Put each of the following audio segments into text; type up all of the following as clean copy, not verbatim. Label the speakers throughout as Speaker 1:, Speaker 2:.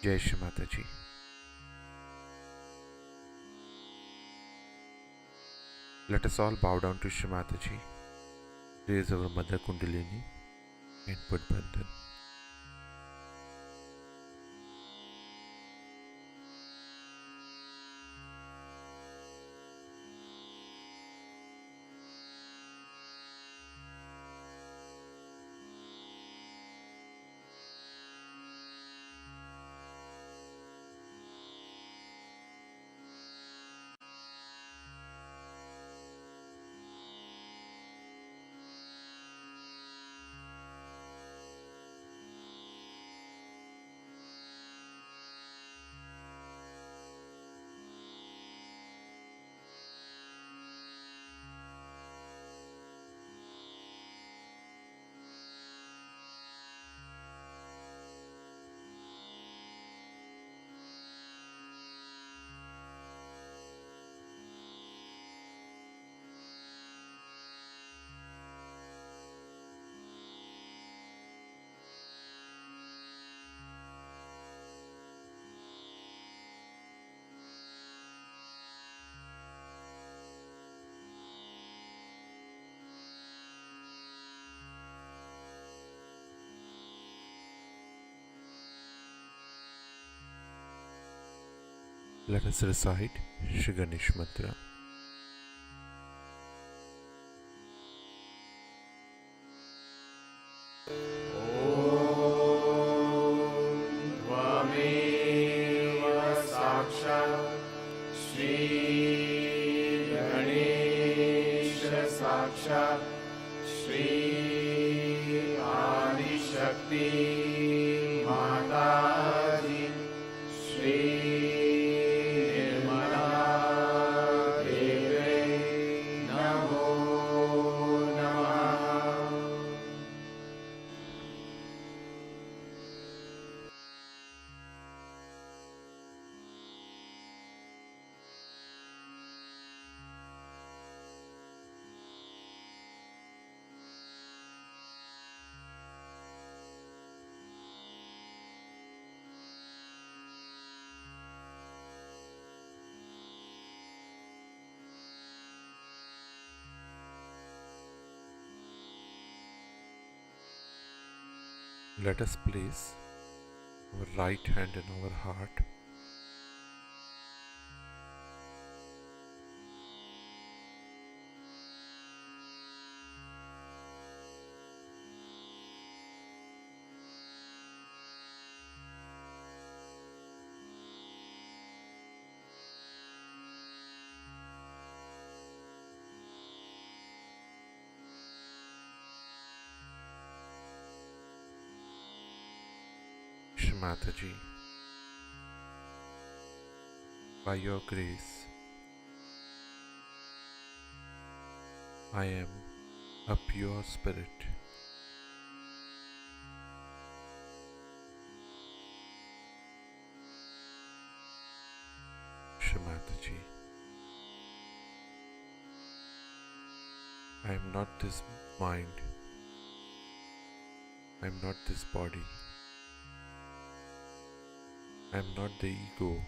Speaker 1: Jai Shri Mataji. Let us all bow down to Shri Mataji, raise our Mother Kundalini and put Bandhan. Let us recite Shri Ganesh Mantra.
Speaker 2: साक्षात् श्री आदिशक्ति माता जी श्री निर्मला देवी नमो नमः।
Speaker 1: Let us place our right hand in our heart Shri Mataji. By your grace, I am a pure spirit. Shri Mataji, I am not this mind, I am not this body, I am not the ego,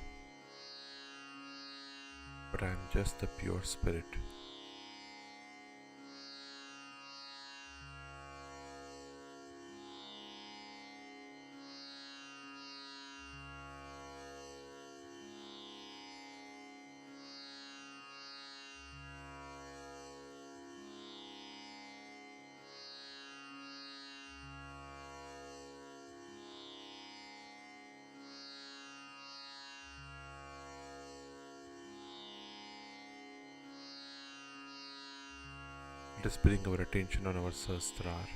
Speaker 1: but I am just the pure spirit. Let us bring our attention on our Sahasrar.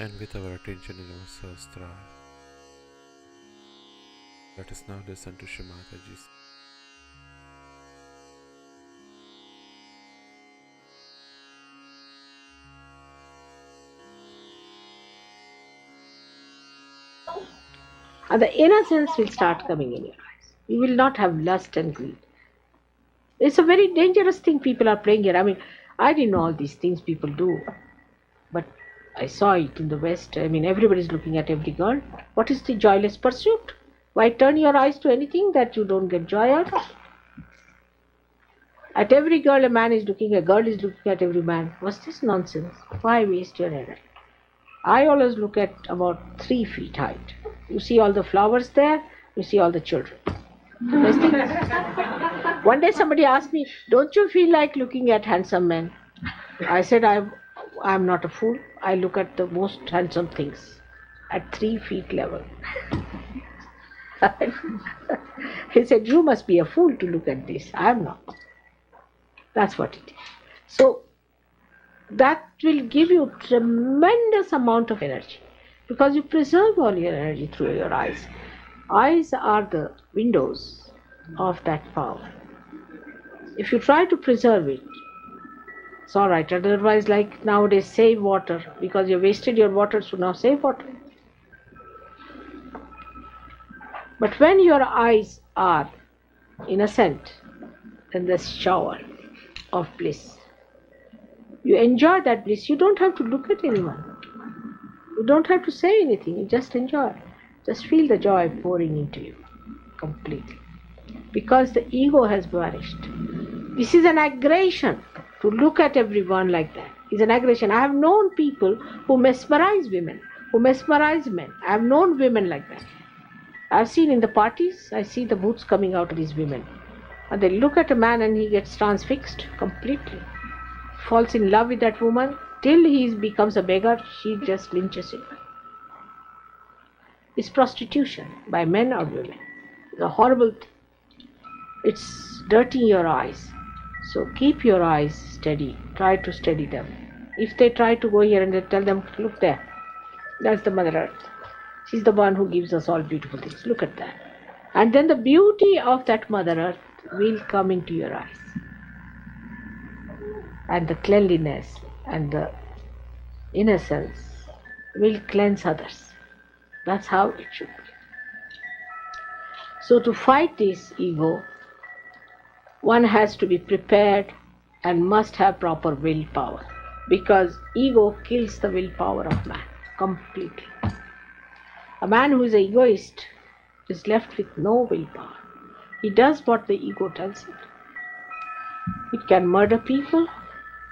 Speaker 1: And with our attention in our Sahasrara, let us now listen to Shri Mataji's.
Speaker 3: And the innocence will start coming in your eyes. You will not have lust and greed. It's a very dangerous thing people are playing here. I mean, I didn't know all these things people do, but I saw it in the West. I mean, everybody's looking at every girl. What is the joyless pursuit? Why turn your eyes to anything that you don't get joy out of? At every girl, a man is looking, a girl is looking at every man. What's this nonsense? Why waste your energy? I always look at about 3 feet height. You see all the flowers there, you see all the children. One day somebody asked me, don't you feel like looking at handsome men? I said, I'm not a fool. I look at the most handsome things at 3 feet level. He said, you must be a fool to look at this. I am not. That's what it is. So that will give you tremendous amount of energy because you preserve all your energy through your eyes. Eyes are the windows of that power. If you try to preserve it, it's all right. Otherwise, like nowadays, save water because you wasted your water, so now save water. But when your eyes are innocent, then there's shower of bliss. You enjoy that bliss. You don't have to look at anyone. You don't have to say anything. You just enjoy. Just feel the joy pouring into you completely. Because the ego has vanished. This is an aggression to look at everyone like that. It's an aggression. I have known people who mesmerize women, who mesmerize men. I have known women like that. I've seen in the parties, I see the boots coming out of these women. And they look at a man and he gets transfixed completely. Falls in love with that woman till he becomes a beggar, she just lynches him. It's prostitution by men or women. It's a horrible thing. It's dirtying your eyes. So keep your eyes steady. Try to steady them. If they try to go here and they tell them, look there, that's the Mother Earth. She's the one who gives us all beautiful things. Look at that. And then the beauty of that Mother Earth will come into your eyes. And the cleanliness and the innocence will cleanse others. That's how it should be. So to fight this ego, one has to be prepared and must have proper willpower, because ego kills the willpower of man completely. A man who is an egoist is left with no willpower. He does what the ego tells him. It can murder people,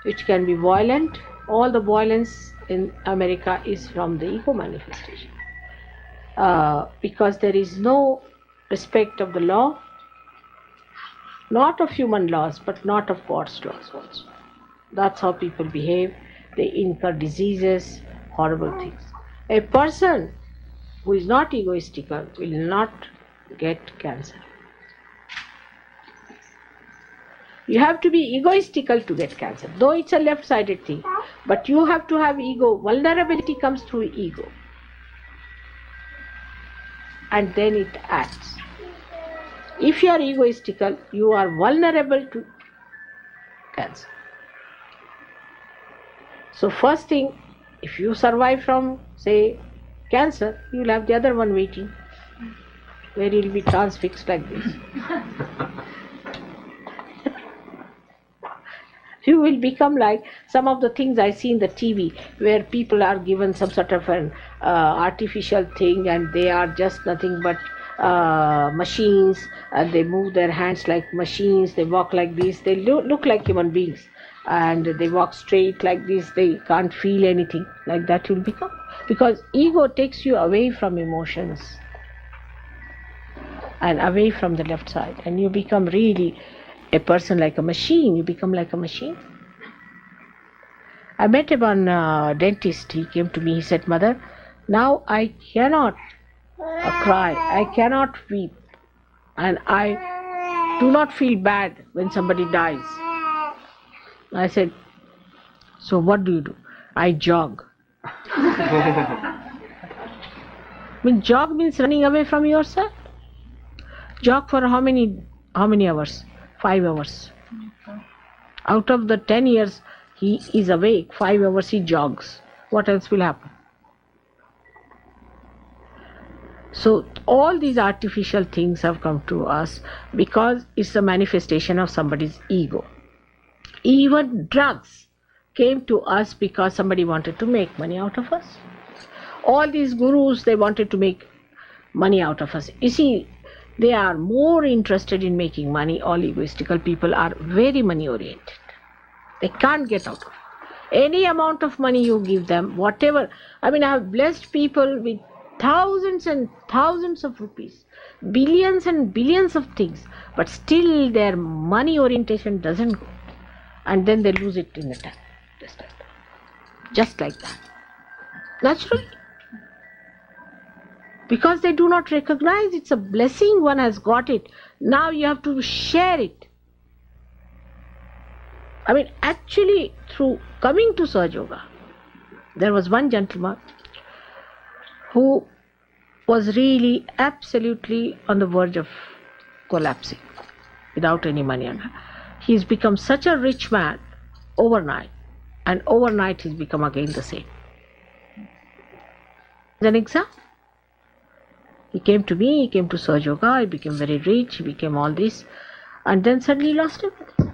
Speaker 3: it can be violent. All the violence in America is from the ego manifestation. Because there is no respect of the law, not of human laws, but not of God's laws also. That's how people behave. They incur diseases, horrible things. A person who is not egoistical will not get cancer. You have to be egoistical to get cancer, though it's a left-sided thing. But you have to have ego. Vulnerability comes through ego. And then it acts. If you are egoistical, you are vulnerable to cancer. So first thing, if you survive from, say, cancer, you will have the other one waiting, where you will be transfixed like this. You will become like some of the things I see in the TV, where people are given some sort of an artificial thing and they are just nothing but machines, and they move their hands like machines, they walk like this, they look like human beings, and they walk straight like this, they can't feel anything. Like that you will become. Because ego takes you away from emotions and away from the left side, and you become really a person like a machine. You become like a machine. I met one dentist. He came to me, he said, Mother, now I cannot cry, I cannot weep, and I do not feel bad when somebody dies. I said, so what do you do? I jog. Jog means running away from yourself. Jog for how many hours? 5 hours. Out of the 10 years he is awake, 5 hours he jogs. What else will happen? So all these artificial things have come to us because it's a manifestation of somebody's ego. Even drugs came to us because somebody wanted to make money out of us. All these gurus, they wanted to make money out of us. You see, they are more interested in making money. All egoistical people are very money oriented. They can't get out of it. Any amount of money you give them, whatever. I have blessed people with thousands and thousands of rupees, billions and billions of things, but still their money orientation doesn't go. And then they lose it in a time. Just like that. Naturally. Because they do not recognize it's a blessing, one has got it. Now you have to share it. Actually, through coming to Sahaja Yoga, there was one gentleman who was really absolutely on the verge of collapsing without any money. He's become such a rich man overnight, and overnight he's become again the same. As an example, he came to me, he came to Sahaja Yoga, he became very rich, he became all this, and then suddenly lost everything.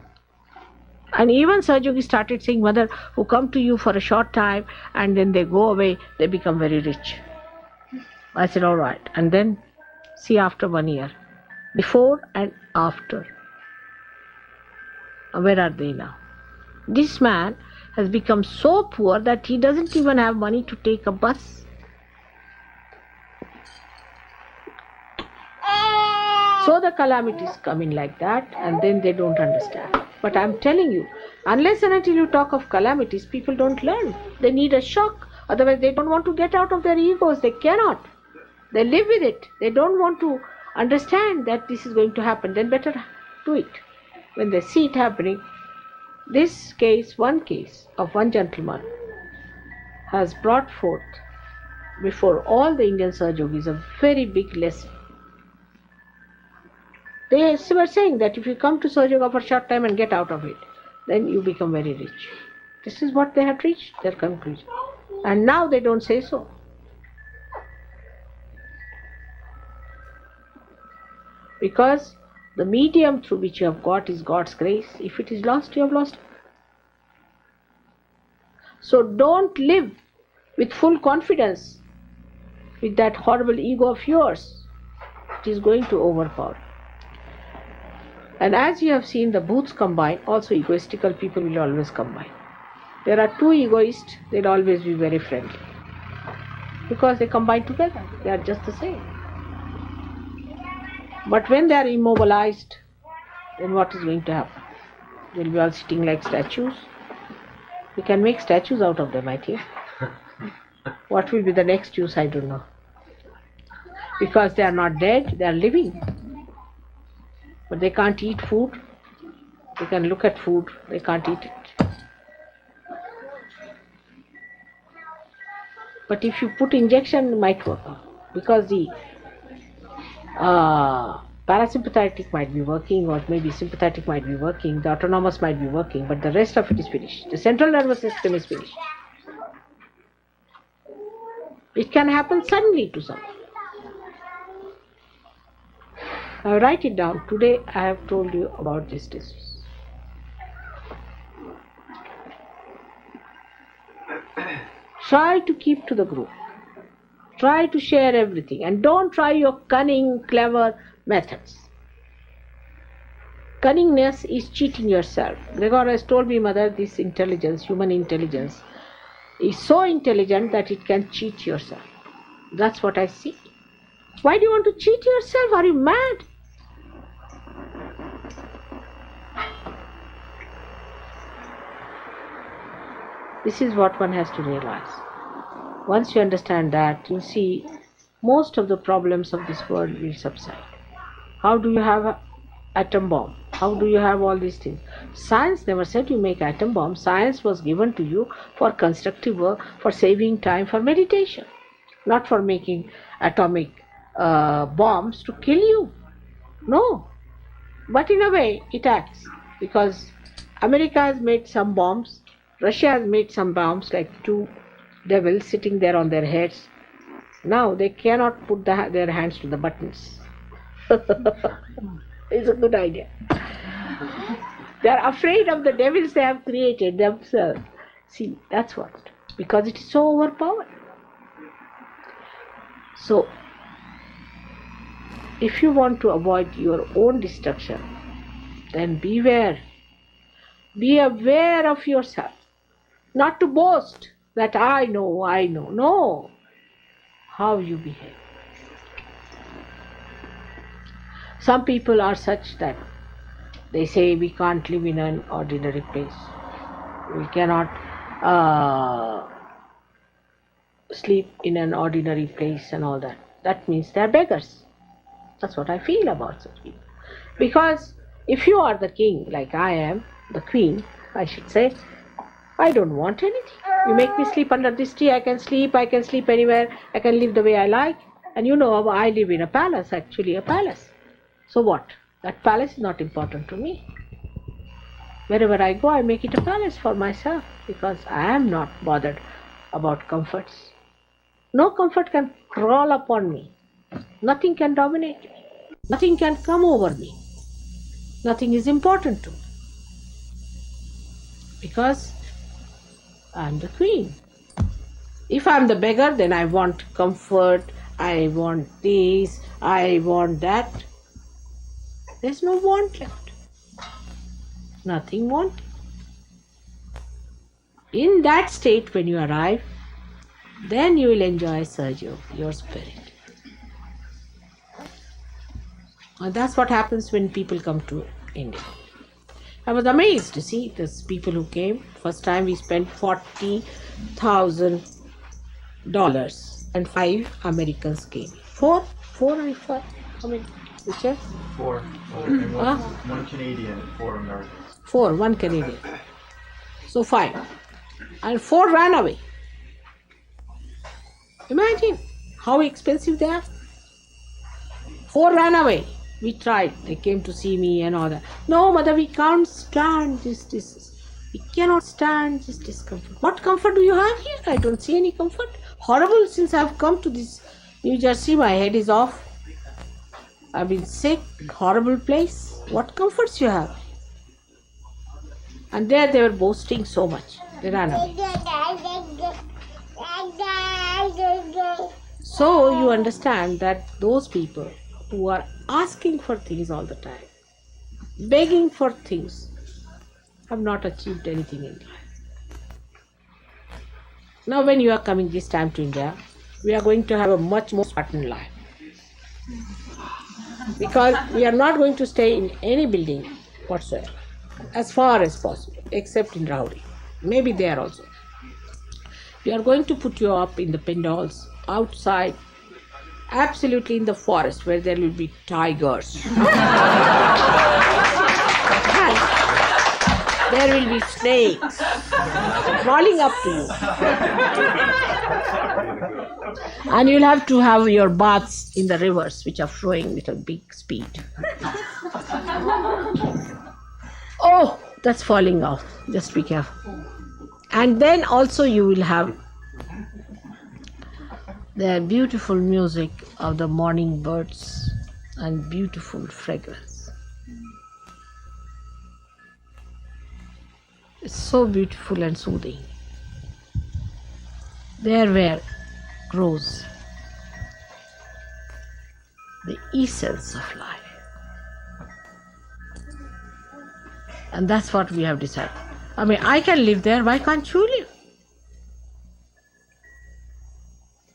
Speaker 3: And even Sahaja Yogi started saying, Mother, who come to you for a short time and then they go away, they become very rich. I said, all right. And then see after 1 year, before and after, where are they now? This man has become so poor that he doesn't even have money to take a bus. So the calamities come in like that, and then they don't understand. But I'm telling you, unless and until you talk of calamities, people don't learn. They need a shock. Otherwise they don't want to get out of their egos. They cannot. They live with it. They don't want to understand that this is going to happen. Then better do it. When they see it happening, this case, one case of one gentleman has brought forth before all the Indian Sahaja Yogis a very big lesson. They were saying that if you come to Sahaja Yoga for a short time and get out of it, then you become very rich. This is what they had reached, their conclusion. And now they don't say so. Because the medium through which you have got is God's grace. If it is lost, you have lost it. So don't live with full confidence with that horrible ego of yours. It is going to overpower. And as you have seen the booths combine, also egoistical people will always combine. There are two egoists, they'll always be very friendly. Because they combine together, they are just the same. But when they are immobilized, then what is going to happen? They'll be all sitting like statues. We can make statues out of them, I think. What will be the next use, I don't know. Because they are not dead, they are living. But they can't eat food. They can look at food, they can't eat it. But if you put injection, it might work out. Because the parasympathetic might be working, or maybe sympathetic might be working, the autonomous might be working, but the rest of it is finished. The central nervous system is finished. It can happen suddenly to someone. Now write it down. Today I have told you about this disease. Try to keep to the group. Try to share everything, and don't try your cunning, clever methods. Cunningness is cheating yourself. Gregor has told me, Mother, this intelligence, human intelligence, is so intelligent that it can cheat yourself. That's what I see. Why do you want to cheat yourself? Are you mad? This is what one has to realize. Once you understand that, you see most of the problems of this world will subside. How do you have an atom bomb? How do you have all these things? Science never said you make atom bombs. Science was given to you for constructive work, for saving time, for meditation, not for making atomic bombs to kill you. No. But in a way, it acts because America has made some bombs, Russia has made some bombs, like two devils sitting there on their heads. Now they cannot put their hands to the buttons. It's a good idea. They are afraid of the devils they have created themselves. See, that's what. Because it is so overpowered. So, if you want to avoid your own destruction, then beware. Be aware of yourself. Not to boast that I know. No. How you behave. Some people are such that they say we can't live in an ordinary place. We cannot sleep in an ordinary place and all that. That means they are beggars. That's what I feel about such people. Because if you are the king, like I am, the queen, I should say, I don't want anything. You make me sleep under this tree, I can sleep anywhere, I can live the way I like. And you know, I live in a palace, actually a palace. So what? That palace is not important to me. Wherever I go, I make it a palace for myself because I am not bothered about comforts. No comfort can crawl upon me. Nothing can dominate me. Nothing can come over me. Nothing is important to me. Because I am the queen. If I am the beggar, then I want comfort, I want this, I want that. There's no want left. Nothing want. In that state, when you arrive, then you will enjoy Sergio, your spirit. And that's what happens when people come to India. I was amazed to see these people who came. First time we spent $40,000 and 5 Americans came. Four or five? How many? Which is?
Speaker 4: 4. And one Canadian and 4 Americans.
Speaker 3: 4, 1 Canadian. So 5. And 4 ran away. Imagine how expensive they are. 4 ran away. We tried. They came to see me and all that. No, mother, we can't stand this. We cannot stand this discomfort. What comfort do you have here? I don't see any comfort. Horrible, since I've come to this New Jersey, my head is off. I've been sick, horrible place. What comforts you have? And there they were boasting so much. They ran away. So you understand that those people who are asking for things all the time, begging for things, have not achieved anything in life. Now when you are coming this time to India, we are going to have a much more Spartan life. Because we are not going to stay in any building whatsoever, as far as possible, except in Rowdy. Maybe there also. We are going to put you up in the pandals, outside, absolutely in the forest where there will be tigers. And there will be snakes crawling up to you. And you'll have to have your baths in the rivers which are flowing with a big speed. Oh, that's falling off. Just be careful. And then also you will have the beautiful music of the morning birds and beautiful fragrance. It's so beautiful and soothing. There where grows the essence of life. And that's what we have decided. I mean, I can live there, why can't you live?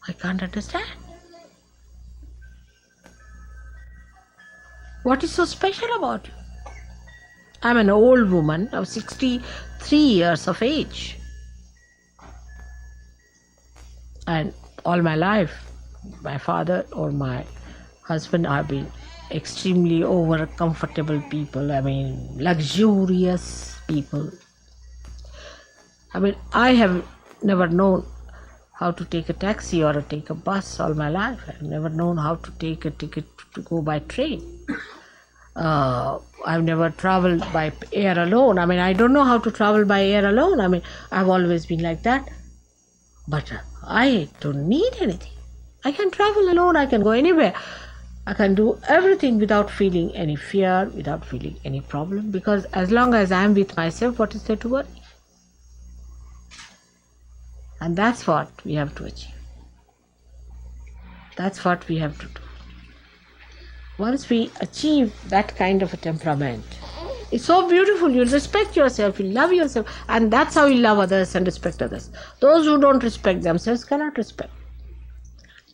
Speaker 3: I can't understand. What is so special about you? I'm an old woman of 63 years of age. And all my life, my father or my husband have been extremely over comfortable people, luxurious people. I have never known how to take a taxi or take a bus all my life. I've never known how to take a ticket to go by train. I've never traveled by air alone. I don't know how to travel by air alone. I've always been like that. But I don't need anything. I can travel alone. I can go anywhere. I can do everything without feeling any fear, without feeling any problem. Because as long as I'm with myself, what is there to worry? And that's what we have to achieve. That's what we have to do. Once we achieve that kind of a temperament, it's so beautiful. You respect yourself, you love yourself, and that's how you love others and respect others. Those who don't respect themselves cannot respect.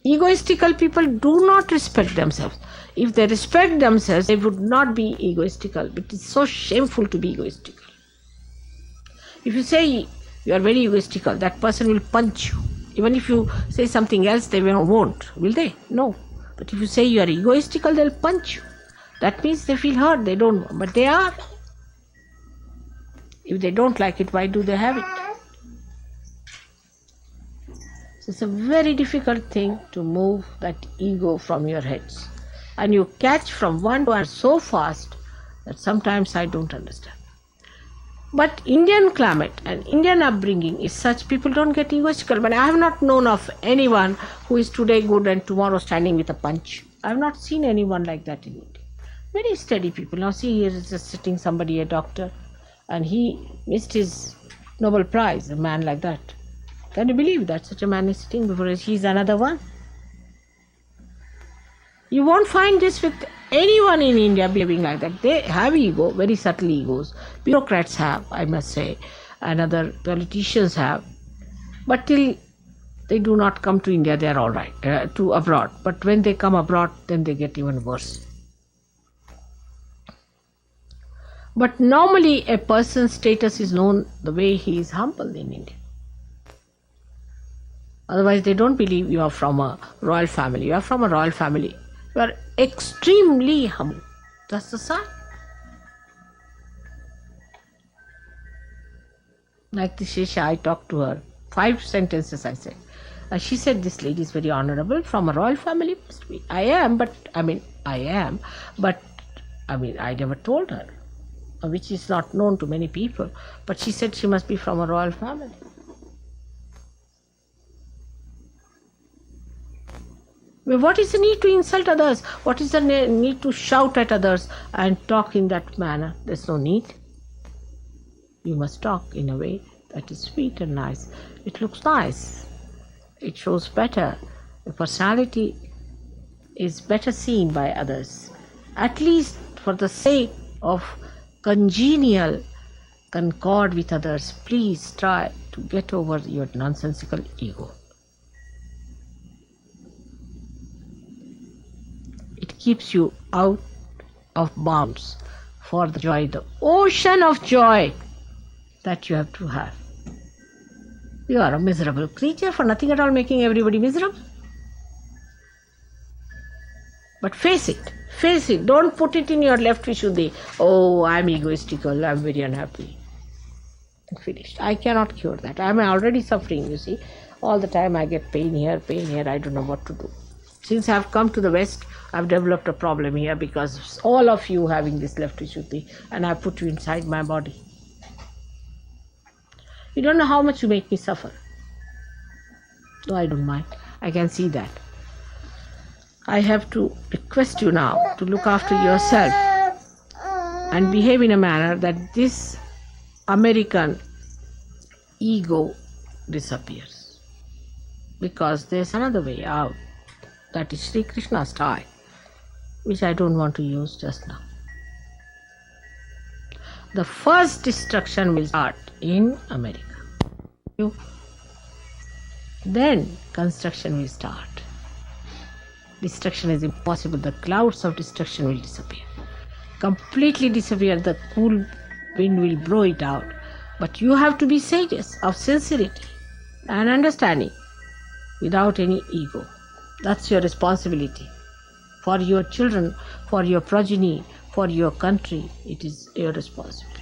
Speaker 3: Egoistical people do not respect themselves. If they respect themselves, they would not be egoistical. But it's so shameful to be egoistical. If you say you are very egoistical, that person will punch you. Even if you say something else, they won't. Will they? No. But if you say you are egoistical, they'll punch you. That means they feel hurt. They don't, but they are. If they don't like it, why do they have it? So it's a very difficult thing to move that ego from your heads. And you catch from one to another so fast that sometimes I don't understand. But Indian climate and Indian upbringing is such, people don't get egoistical. But I have not known of anyone who is today good and tomorrow standing with a punch. I have not seen anyone like that in India. Very steady people. Now see, here is just sitting somebody, a doctor, and he missed his Nobel Prize, a man like that. Can you believe that such a man is sitting before us? He's another one. You won't find this with anyone in India behaving like that. They have ego, very subtle egos. Bureaucrats have, I must say, and other politicians have. But till they do not come to India, they are all right, to abroad. But when they come abroad, then they get even worse. But normally a person's status is known the way he is humble in India. Otherwise they don't believe you are from a royal family. You are from a royal family. You are extremely humble. That's the sign. Like the Shesha, I talked to her. 5 sentences I said. She said, this lady is very honorable, from a royal family. Must be. I am, but I never told her, which is not known to many people. But she said she must be from a royal family. Well, what is the need to insult others? What is the need to shout at others and talk in that manner? There's no need. You must talk in a way that is sweet and nice. It looks nice. It shows better. The personality is better seen by others. At least for the sake of congenial concord with others, please try to get over your nonsensical ego. It keeps you out of bounds for the joy, the ocean of joy that you have to have. You are a miserable creature for nothing at all, making everybody miserable. But face it, don't put it in your left Vishuddhi. Oh, I'm egoistical, I'm very unhappy. Finished. I cannot cure that. I'm already suffering, you see. All the time I get pain here, I don't know what to do. Since I've come to the West, I've developed a problem here because all of you having this left Vishuddhi, and I put you inside my body. You don't know how much you make me suffer. No, I don't mind. I can see that. I have to request you now to look after yourself and behave in a manner that this American ego disappears. Because there's another way out. That is Sri Krishna's style, which I don't want to use just now. The first destruction will start in America. Then construction will start. Destruction is impossible. The clouds of destruction will disappear. Completely disappear. The cool wind will blow it out. But you have to be sages of sincerity and understanding without any ego. That's your responsibility. for your children, for your progeny, for your country. It is your responsibility.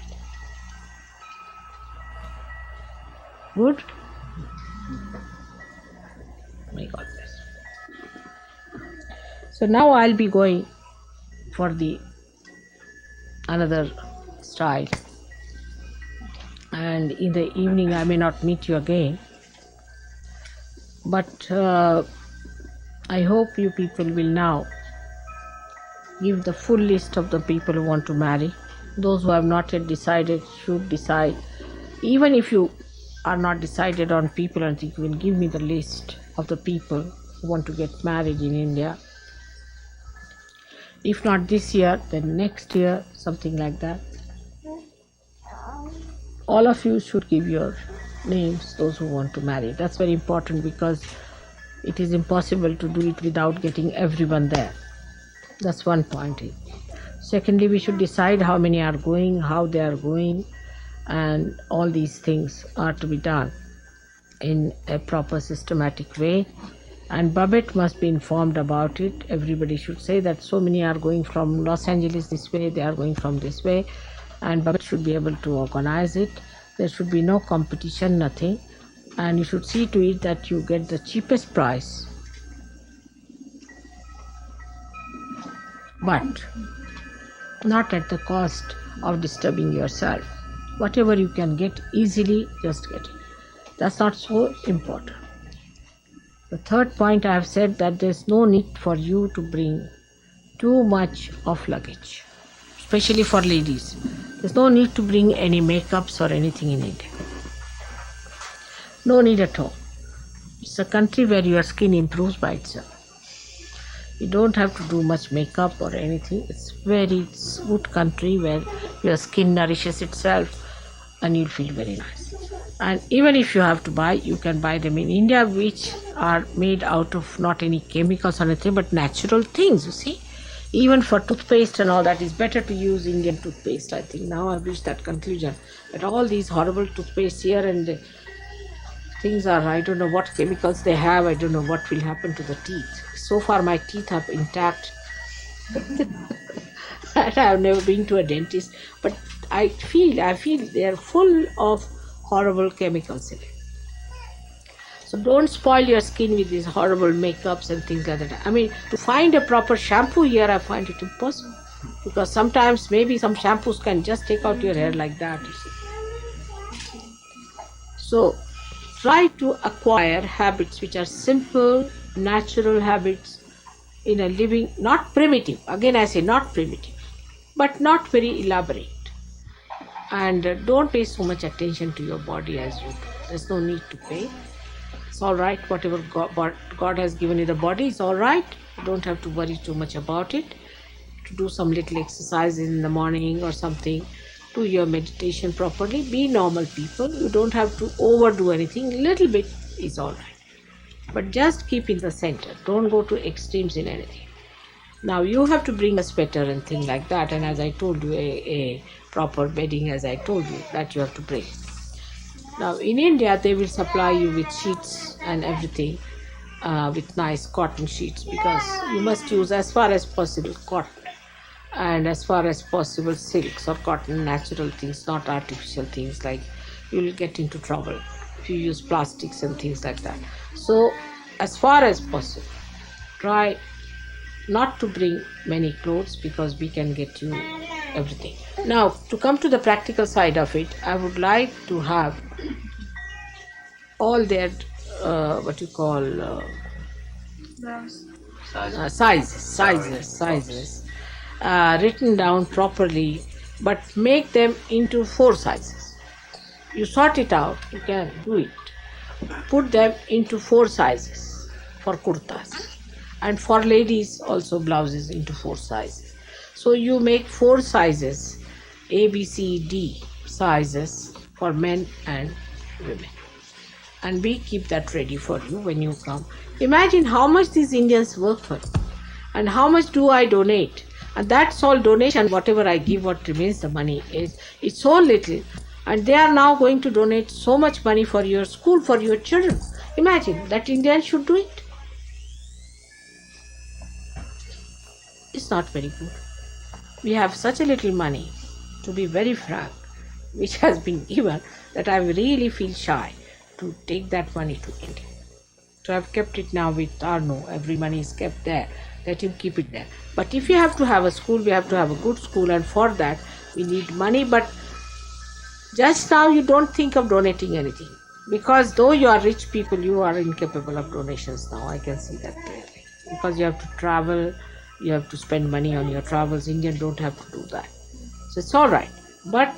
Speaker 3: Good? May God bless. So now I'll be going for the another style, and in the evening I may not meet you again, but I hope you people will now give the full list of the people who want to marry. Those who have not yet decided should decide. Even if you are not decided on people, and you can give me the list of the people who want to get married in India. If not this year, then next year, something like that. All of you should give your names, those who want to marry. That's very important, because it is impossible to do it without getting everyone there. That's one point. Secondly, we should decide how many are going, how they are going, and all these things are to be done in a proper systematic way. And Babette must be informed about it. Everybody should say that so many are going from Los Angeles this way, they are going from this way, and Babette should be able to organize it. There should be no competition, nothing. And you should see to it that you get the cheapest price. But not at the cost of disturbing yourself. Whatever you can get easily, just get it. That's not so important. The third point, I have said that there's no need for you to bring too much of luggage, especially for ladies. There's no need to bring any makeups or anything in India. No need at all. It's a country where your skin improves by itself. You don't have to do much makeup or anything. It's a good country where your skin nourishes itself and you'll feel very nice. And even if you have to buy, you can buy them in India, which are made out of not any chemicals or anything, but natural things, you see. Even for toothpaste and all that, it's better to use Indian toothpaste, I think. Now I've reached that conclusion. But all these horrible toothpaste here and things are, I don't know what chemicals they have, I don't know what will happen to the teeth. So far my teeth are intact. I have never been to a dentist, but I feel they are full of horrible chemicals in it. So don't spoil your skin with these horrible makeups and things like that. I mean, to find a proper shampoo here, I find it impossible. Because sometimes maybe some shampoos can just take out your hair like that, you see. So try to acquire habits which are simple, natural habits in a living, not primitive. Again I say not primitive, but not very elaborate. And don't pay so much attention to your body as you do. There's no need to pay. It's all right. Whatever God has given you the body, it's all right. You don't have to worry too much about it. To do some little exercises in the morning or something. Do your meditation properly. Be normal people. You don't have to overdo anything. A little bit is all right. But just keep in the center. Don't go to extremes in anything. Now you have to bring a sweater and things like that. And as I told you, a proper bedding, as I told you, that you have to bring. Now in India, they will supply you with sheets and everything, with nice cotton sheets, because you must use as far as possible cotton, and as far as possible silks or cotton, natural things, not artificial things, like you will get into trouble if you use plastics and things like that. So as far as possible, try not to bring many clothes, because we can get you everything. Now to come to the practical side of it, I would like to have all their sizes written down properly, but make them into 4 sizes. You sort it out, you can do it. Put them into 4 sizes for kurtas, and for ladies also blouses into 4 sizes. So you make 4 sizes, A, B, C, D sizes for men and women. And we keep that ready for you when you come. Imagine how much these Indians work for you, and how much do I donate. And that's all donation. Whatever I give, what remains, the money is, it's so little. And they are now going to donate so much money for your school, for your children. Imagine that Indians should do it. is not very good. We have such a little money, to be very frank, which has been given, that I really feel shy to take that money to India. So I've kept it now with Arno. Every money is kept there. Let him keep it there. But if you have to have a school, we have to have a good school, and for that we need money. But just now you don't think of donating anything, because though you are rich people, you are incapable of donations now. I can see that clearly, because you have to travel, you have to spend money on your travels. Indians don't have to do that. So it's all right. But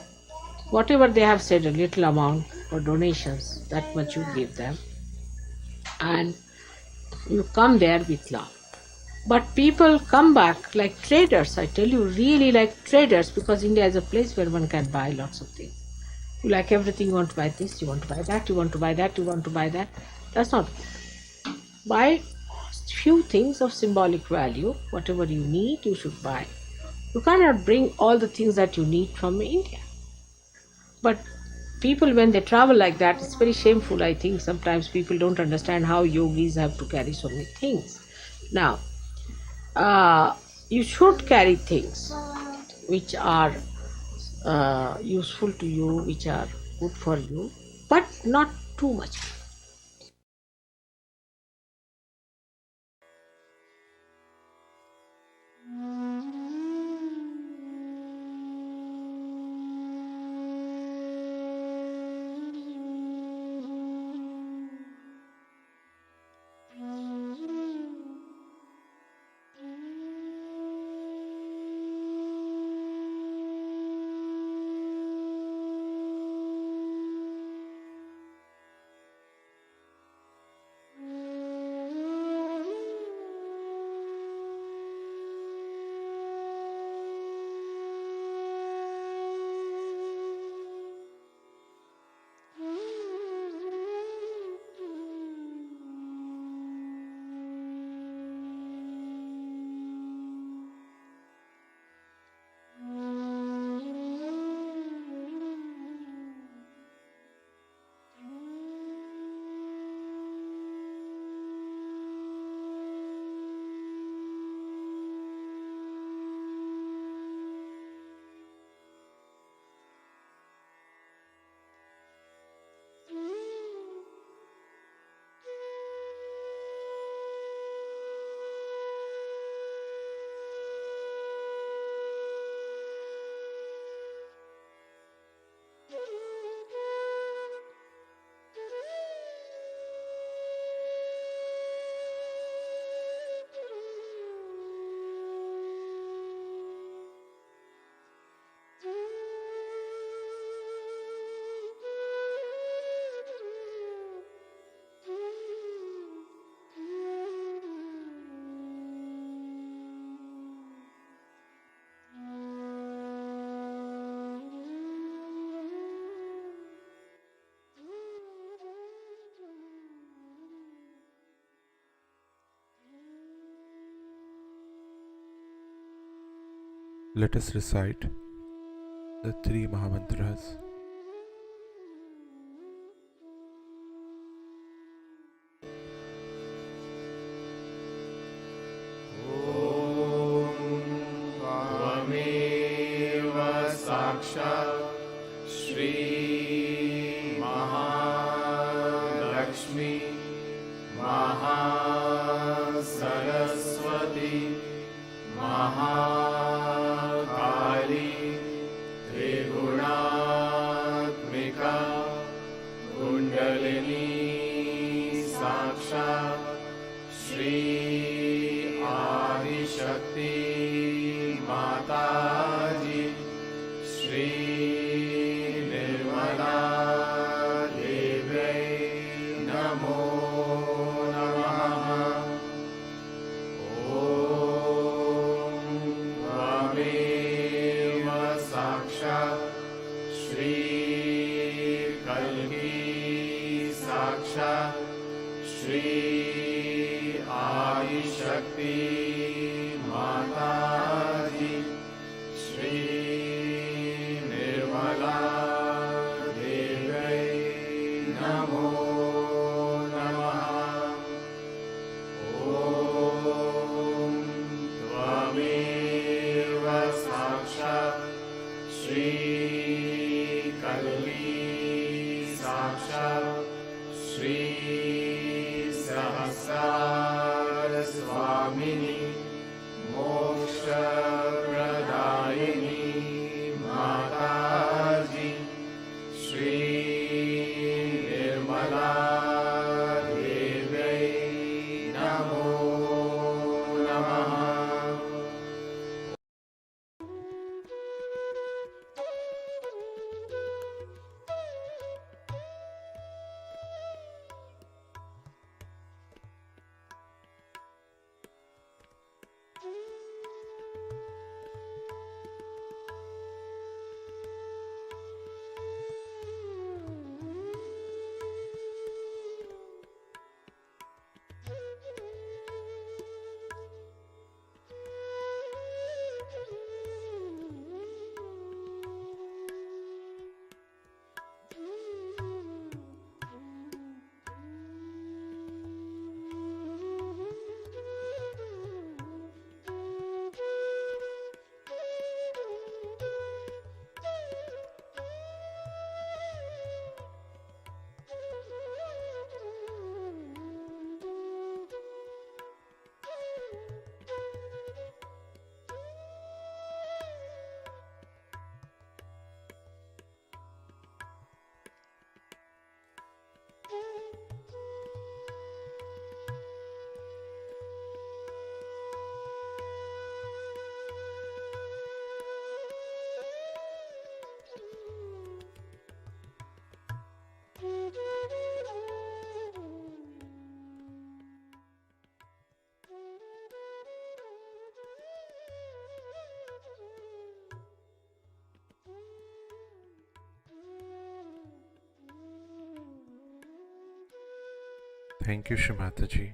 Speaker 3: whatever they have said, a little amount for donations, that much you give them, and you come there with love. But people come back like traders, I tell you, really like traders, because India is a place where one can buy lots of things. You like everything, you want to buy this, you want to buy that, you want to buy that, you want to buy that. That's not good. Buy few things of symbolic value. Whatever you need, you should buy. You cannot bring all the things that you need from India. But people, when they travel like that, it's very shameful. I think sometimes people don't understand how yogis have to carry so many things. Now, you should carry things which are useful to you, which are good for you, but not too much.
Speaker 1: Let us recite the three Mahamantras.
Speaker 2: त्वमेव साक्षात् श्री महालक्ष्मी महासरस्वती महाकाली त्रिगुणात्मिका कुण्डलिनी साक्षात् श्री आदिशक्ति माताजी श्री निर्मला देव्यै नमो नमः। ॐ त्वमेव साक्षात् श्री कल्की साक्षात् श्री आदिशक्ति माताजी श्री निर्मला देव्यै नमो नमः। ॐ त्वमेव
Speaker 1: Thank you, Shri Mataji,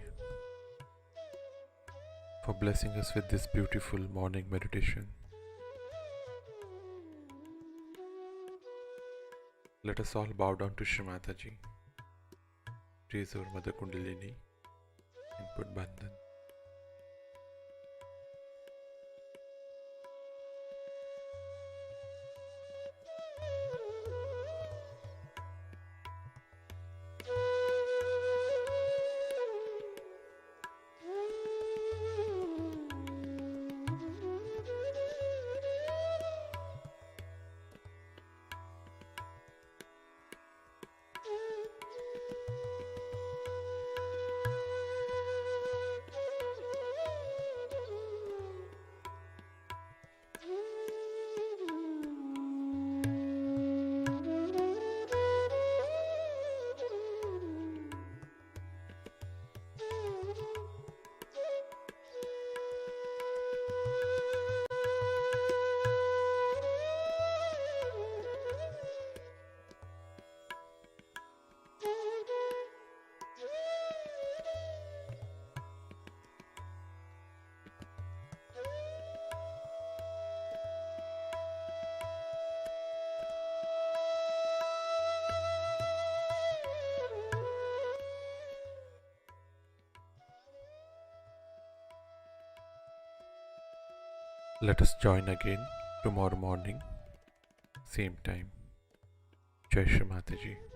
Speaker 1: for blessing us with this beautiful morning meditation. Let us all bow down to Shri Mataji, raise our Mother Kundalini, and put Bandhan. Let us join again tomorrow morning, same time. Jai Shri Mataji.